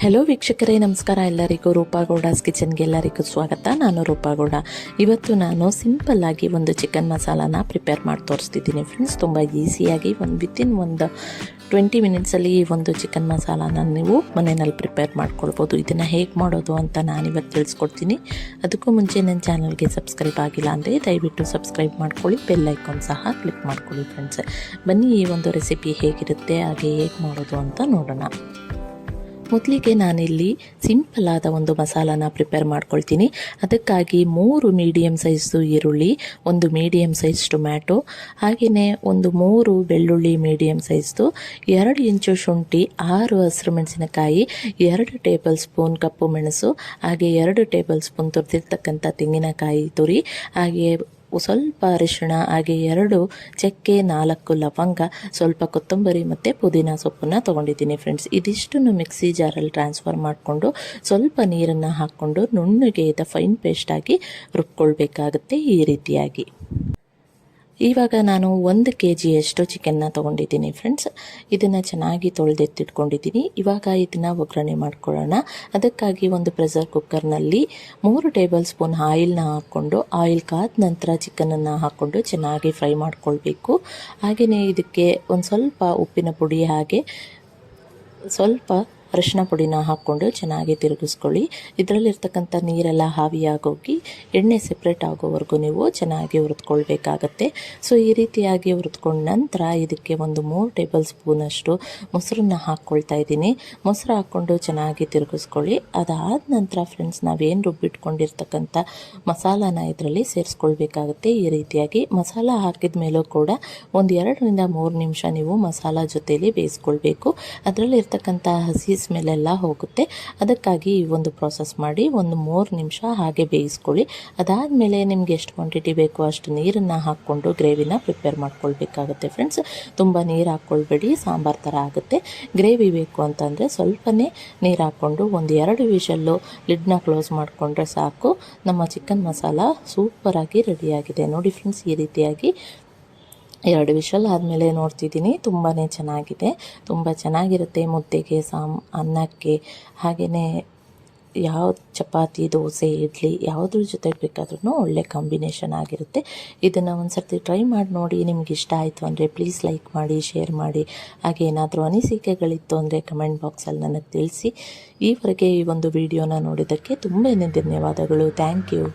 Hello ವೀಕ್ಷಕರೇ, ನಮಸ್ಕಾರ. ಎಲ್ಲರಿಗೂ ರೂಪಾಗೌಡಾಸ್ ಕಿಚನ್ಗೆ ಎಲ್ಲರಿಗೂ ಸ್ವಾಗತ. ನಾನು ರೂಪಾಗೌಡ. ಇವತ್ತು ನಾನು ಸಿಂಪಲ್ ಆಗಿ ಒಂದು ಚಿಕನ್ ಮಸಾಲಾನ ಪ್ರಿಪೇರ್ ಮಾಡಿ ತೋರಿಸ್ತಿದ್ದೀನಿ ಫ್ರೆಂಡ್ಸ್. ತುಂಬ ಈಸಿಯಾಗಿ ವಿತಿನ್ ಒಂದು 20 ಮಿನಿಟ್ಸಲ್ಲಿ ಈ ಒಂದು ಚಿಕನ್ ಮಸಾಲಾನ ನೀವು ಮನೆಯಲ್ಲಿ ಪ್ರಿಪೇರ್ ಮಾಡ್ಕೊಳ್ಬೋದು. ಇದನ್ನು ಹೇಗೆ ಮಾಡೋದು ಅಂತ ನಾನಿವತ್ತು ತಿಳಿಸ್ಕೊಡ್ತೀನಿ. ಅದಕ್ಕೂ ಮುಂಚೆ ನನ್ನ ಚಾನಲ್ಗೆ ಸಬ್ಸ್ಕ್ರೈಬ್ ಆಗಿಲ್ಲ ಅಂದರೆ ದಯವಿಟ್ಟು ಸಬ್ಸ್ಕ್ರೈಬ್ ಮಾಡ್ಕೊಳ್ಳಿ, ಬೆಲ್ ಐಕಾನ್ ಸಹ ಕ್ಲಿಕ್ ಮಾಡ್ಕೊಳ್ಳಿ ಫ್ರೆಂಡ್ಸ್. ಬನ್ನಿ ಈ ಒಂದು ರೆಸಿಪಿ ಹೇಗಿರುತ್ತೆ ಹಾಗೆ ಹೇಗೆ ಮಾಡೋದು ಅಂತ ನೋಡೋಣ. ಮೊದಲಿಗೆ ನಾನಿಲ್ಲಿ ಸಿಂಪಲ್ ಆದ ಒಂದು ಮಸಾಲಾನ ಪ್ರಿಪೇರ್ ಮಾಡ್ಕೊಳ್ತೀನಿ. ಅದಕ್ಕಾಗಿ 3 ಮೀಡಿಯಮ್ ಸೈಜು ಈರುಳ್ಳಿ, ಒಂದು ಮೀಡಿಯಮ್ ಸೈಜ್ ಟೊಮ್ಯಾಟೊ, ಹಾಗೆಯೇ ಒಂದು 3 ಬೆಳ್ಳುಳ್ಳಿ ಮೀಡಿಯಮ್ ಸೈಜ್ದು, 2 ಇಂಚು ಶುಂಠಿ, 6 ಹಸಿರು ಮೆಣಸಿನಕಾಯಿ, 2 ಟೇಬಲ್ ಸ್ಪೂನ್ ಕಪ್ಪು ಮೆಣಸು, ಹಾಗೆ 2 ಟೇಬಲ್ ಸ್ಪೂನ್ ತುರಿದಿರ್ತಕ್ಕಂಥ ತೆಂಗಿನಕಾಯಿ ತುರಿ, ಹಾಗೆ ಸ್ವಲ್ಪ ಅರಿಶಿಣ, ಹಾಗೆ 2 ಚಕ್ಕೆ, 4 ಲವಂಗ, ಸ್ವಲ್ಪ ಕೊತ್ತಂಬರಿ ಮತ್ತು ಪುದೀನ ಸೊಪ್ಪನ್ನು ತೊಗೊಂಡಿದ್ದೀನಿ ಫ್ರೆಂಡ್ಸ್. ಇದಿಷ್ಟನ್ನು ಮಿಕ್ಸಿ ಜಾರಲ್ಲಿ ಟ್ರಾನ್ಸ್ಫರ್ ಮಾಡಿಕೊಂಡು ಸ್ವಲ್ಪ ನೀರನ್ನು ಹಾಕ್ಕೊಂಡು ನುಣ್ಣಗೆ ಫೈನ್ ಪೇಸ್ಟಾಗಿ ರುಬ್ಕೊಳ್ಬೇಕಾಗುತ್ತೆ ಈ ರೀತಿಯಾಗಿ. ಇವಾಗ ನಾನು 1 kgಯಷ್ಟು ಚಿಕನ್ನ ತೊಗೊಂಡಿದ್ದೀನಿ ಫ್ರೆಂಡ್ಸ್. ಇದನ್ನು ಚೆನ್ನಾಗಿ ತೊಳೆದೆತ್ತಿಟ್ಕೊಂಡಿದ್ದೀನಿ. ಇವಾಗ ಇದನ್ನು ಒಗ್ಗರಣೆ ಮಾಡ್ಕೊಳ್ಳೋಣ. ಅದಕ್ಕಾಗಿ ಒಂದು ಪ್ರೆಷರ್ ಕುಕ್ಕರ್ನಲ್ಲಿ 3 ಟೇಬಲ್ ಸ್ಪೂನ್ ಆಯಿಲ್ನ ಹಾಕ್ಕೊಂಡು, ಆಯಿಲ್ ಕಾದ ನಂತರ ಚಿಕನನ್ನು ಹಾಕ್ಕೊಂಡು ಚೆನ್ನಾಗಿ ಫ್ರೈ ಮಾಡ್ಕೊಳ್ಬೇಕು. ಹಾಗೆಯೇ ಇದಕ್ಕೆ ಒಂದು ಸ್ವಲ್ಪ ಉಪ್ಪಿನ ಪುಡಿ, ಹಾಗೆ ಸ್ವಲ್ಪ ಅರಿಶಿನ ಪುಡಿನ ಹಾಕ್ಕೊಂಡು ಚೆನ್ನಾಗಿ ತಿರುಗಿಸ್ಕೊಳ್ಳಿ. ಇದರಲ್ಲಿರ್ತಕ್ಕಂಥ ನೀರೆಲ್ಲ ಆವಿಯಾಗೋಗಿ ಎಣ್ಣೆ ಸೆಪ್ರೇಟ್ ಆಗೋವರೆಗೂ ನೀವು ಚೆನ್ನಾಗಿ ಹುರಿದ್ಕೊಳ್ಬೇಕಾಗತ್ತೆ. ಸೊ ಈ ರೀತಿಯಾಗಿ ಹುರಿದ್ಕೊಂಡ ನಂತರ ಇದಕ್ಕೆ ಒಂದು 3 ಟೇಬಲ್ ಸ್ಪೂನಷ್ಟು ಮೊಸರನ್ನ ಹಾಕ್ಕೊಳ್ತಾ ಇದ್ದೀನಿ. ಮೊಸರು ಹಾಕ್ಕೊಂಡು ಚೆನ್ನಾಗಿ ತಿರುಗಿಸ್ಕೊಳ್ಳಿ. ಅದಾದ ನಂತರ ಫ್ರೆಂಡ್ಸ್, ನಾವೇನು ರುಬ್ಬಿಟ್ಕೊಂಡಿರ್ತಕ್ಕಂಥ ಮಸಾಲಾನ ಇದರಲ್ಲಿ ಸೇರಿಸ್ಕೊಳ್ಬೇಕಾಗತ್ತೆ. ಈ ರೀತಿಯಾಗಿ ಮಸಾಲ ಹಾಕಿದ ಮೇಲೂ ಕೂಡ ಒಂದು 2 ರಿಂದ 3 ನಿಮಿಷ ನೀವು ಮಸಾಲ ಜೊತೆಯಲ್ಲಿ ಬೇಯಿಸ್ಕೊಳ್ಬೇಕು. ಅದರಲ್ಲಿ ಇರ್ತಕ್ಕಂಥ ಹಸಿ ಸ್ಮೆಲ್ಲೆಲ್ಲ ಹೋಗುತ್ತೆ. ಅದಕ್ಕಾಗಿ ಈ ಒಂದು ಪ್ರಾಸೆಸ್ ಮಾಡಿ ಒಂದು 3 ನಿಮಿಷ ಹಾಗೆ ಬೇಯಿಸ್ಕೊಳ್ಳಿ. ಅದಾದಮೇಲೆ ನಿಮ್ಗೆ ಎಷ್ಟು ಕ್ವಾಂಟಿಟಿ ಬೇಕೋ ಅಷ್ಟು ನೀರನ್ನು ಹಾಕ್ಕೊಂಡು ಗ್ರೇವಿನ ಪ್ರಿಪೇರ್ ಮಾಡ್ಕೊಳ್ಬೇಕಾಗುತ್ತೆ ಫ್ರೆಂಡ್ಸ್. ತುಂಬ ನೀರು ಹಾಕ್ಕೊಳ್ಬೇಡಿ, ಸಾಂಬಾರು ಥರ ಆಗುತ್ತೆ. ಗ್ರೇವಿ ಬೇಕು ಅಂತಂದರೆ ಸ್ವಲ್ಪನೇ ನೀರು ಹಾಕ್ಕೊಂಡು ಒಂದು 2 ವಿಷಲ್ಲು ಲಿಡ್ನ ಕ್ಲೋಸ್ ಮಾಡಿಕೊಂಡ್ರೆ ಸಾಕು. ನಮ್ಮ ಚಿಕನ್ ಮಸಾಲ ಸೂಪರಾಗಿ ರೆಡಿಯಾಗಿದೆ ನೋಡಿ ಫ್ರೆಂಡ್ಸ್. ಈ ರೀತಿಯಾಗಿ 2 ವಿಷಲ್ ಆದಮೇಲೆ ನೋಡ್ತಿದ್ದೀನಿ, ತುಂಬಾ ಚೆನ್ನಾಗಿದೆ, ತುಂಬ ಚೆನ್ನಾಗಿರುತ್ತೆ. ಮುದ್ದೆಗೆ, ಅನ್ನಕ್ಕೆ, ಹಾಗೆಯೇ ಯಾವ ಚಪಾತಿ, ದೋಸೆ, ಇಡ್ಲಿ ಯಾವುದ್ರ ಜೊತೆ ಬೇಕಾದ್ರೂ ಒಳ್ಳೆ ಕಾಂಬಿನೇಷನ್ ಆಗಿರುತ್ತೆ. ಇದನ್ನು ಒಂದು ಸರ್ತಿ ಟ್ರೈ ಮಾಡಿ ನೋಡಿ. ನಿಮ್ಗೆ ಇಷ್ಟ ಆಯಿತು ಅಂದರೆ ಪ್ಲೀಸ್ ಲೈಕ್ ಮಾಡಿ, ಶೇರ್ ಮಾಡಿ. ಹಾಗೆ ಏನಾದರೂ ಅನಿಸಿಕೆಗಳಿತ್ತು ಅಂದರೆ ಕಮೆಂಟ್ ಬಾಕ್ಸಲ್ಲಿ ನನಗೆ ತಿಳಿಸಿ. ಈವರೆಗೆ ಈ ಒಂದು ವಿಡಿಯೋನ ನೋಡಿದ್ದಕ್ಕೆ ತುಂಬಾ ಧನ್ಯವಾದಗಳು. Thank you.